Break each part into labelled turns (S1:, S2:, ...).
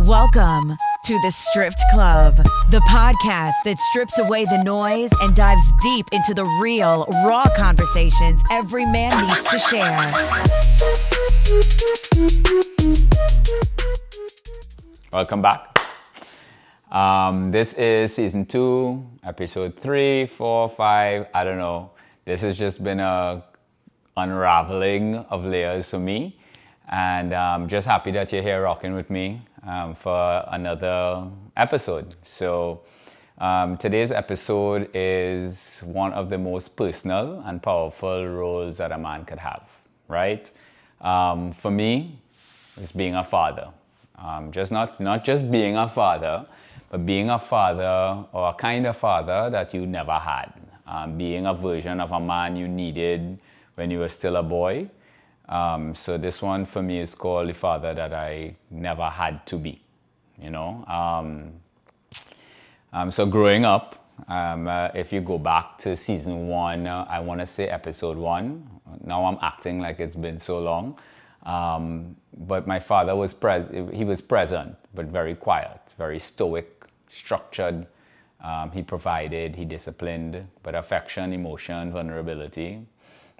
S1: Welcome to the Stripped Club, the podcast that strips away the noise and dives deep into the real, raw conversations every man needs to share.
S2: Welcome back. This is season 2, episode 3, 4, 5, I don't know. This has just been a unraveling of layers for me. And I'm just happy that you're here rocking with me for another episode. So today's episode is one of the most personal and powerful roles that a man could have, right? For me, it's being a father. Not just being a father, but being a father or a kind of father that you never had. Being a version of a man you needed when you were still a boy. So this one for me is called the father that I never had to be, you know. So growing up, if you go back to season 1, I want to say episode 1. Now I'm acting like it's been so long. But my father was he was present, but very quiet, very stoic, structured. He provided, he disciplined, but affection, emotion, vulnerability,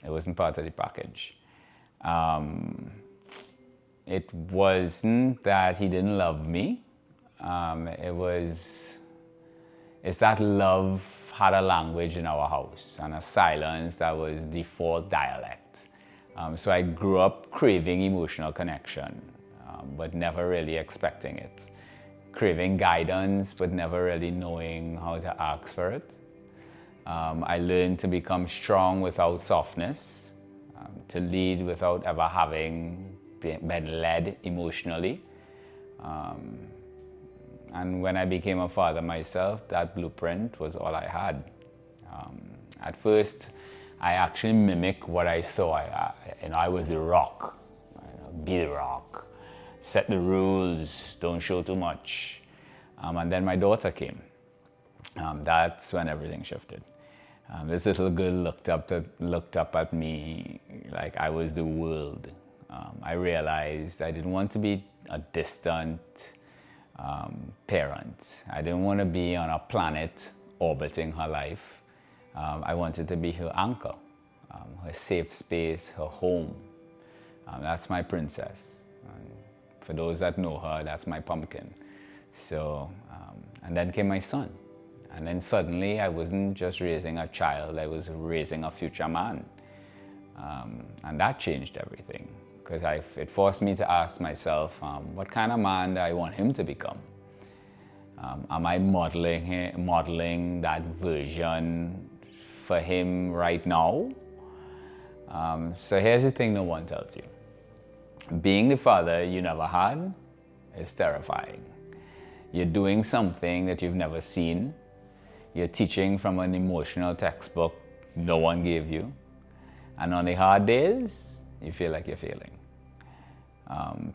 S2: it wasn't part of the package. It wasn't that he didn't love me. It's that love had a language in our house and a silence that was default dialect. So I grew up craving emotional connection, but never really expecting it. Craving guidance, but never really knowing how to ask for it. I learned to become strong without softness. To lead without ever having been led emotionally. And when I became a father myself, that blueprint was all I had. At first, I actually mimicked what I saw. I was the rock. Be the rock. Set the rules. Don't show too much. And then my daughter came. That's when everything shifted. This little girl looked up at me like I was the world. I realized I didn't want to be a distant parent. I didn't want to be on a planet orbiting her life. I wanted to be her anchor, her safe space, her home. That's my princess. For those that know her, that's my pumpkin. So, and then came my son. And then suddenly I wasn't just raising a child, I was raising a future man. And that changed everything, because it forced me to ask myself, what kind of man do I want him to become? Am I modeling that version for him right now? So here's the thing no one tells you. Being the father you never had is terrifying. You're doing something that you've never seen. You're teaching from an emotional textbook no one gave you. And on the hard days, you feel like you're failing.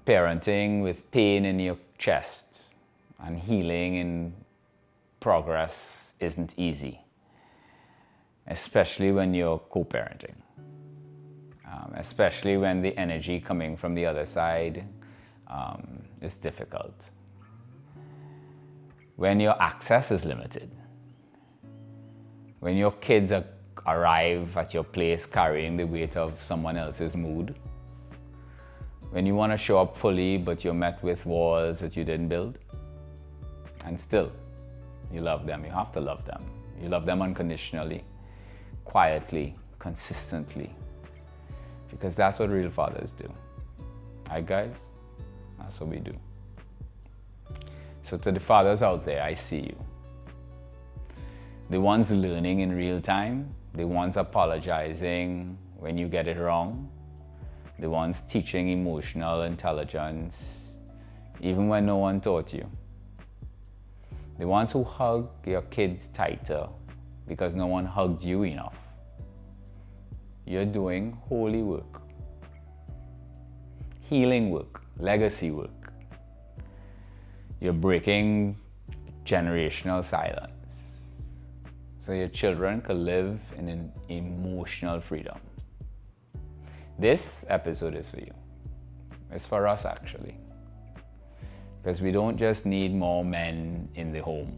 S2: Parenting with pain in your chest and healing in progress isn't easy, especially when you're co-parenting. Especially when the energy coming from the other side is difficult. When your access is limited. When your kids arrive at your place carrying the weight of someone else's mood. When you want to show up fully, but you're met with walls that you didn't build. And still, you love them. You have to love them. You love them unconditionally, quietly, consistently. Because that's what real fathers do. Right, guys? That's what we do. So to the fathers out there, I see you. The ones learning in real time, the ones apologizing when you get it wrong, the ones teaching emotional intelligence, even when no one taught you. The ones who hug your kids tighter because no one hugged you enough. You're doing holy work, healing work, legacy work. You're breaking generational silence. So your children can live in an emotional freedom. This episode is for you. It's for us, actually. Because we don't just need more men in the home.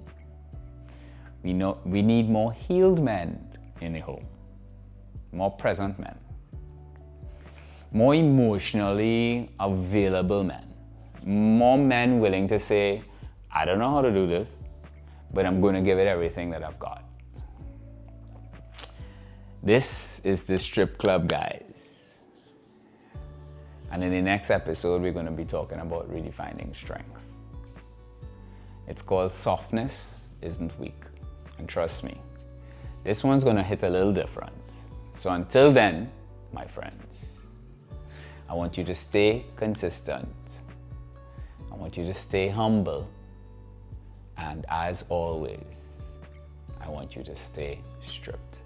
S2: We need more healed men in the home, more present men, more emotionally available men, more men willing to say, I don't know how to do this, but I'm going to give it everything that I've got. This is the Strip Club, guys. And in the next episode, we're going to be talking about redefining strength. It's called Softness Isn't Weak. And trust me, this one's going to hit a little different. So until then, my friends, I want you to stay consistent. I want you to stay humble. And as always, I want you to stay stripped.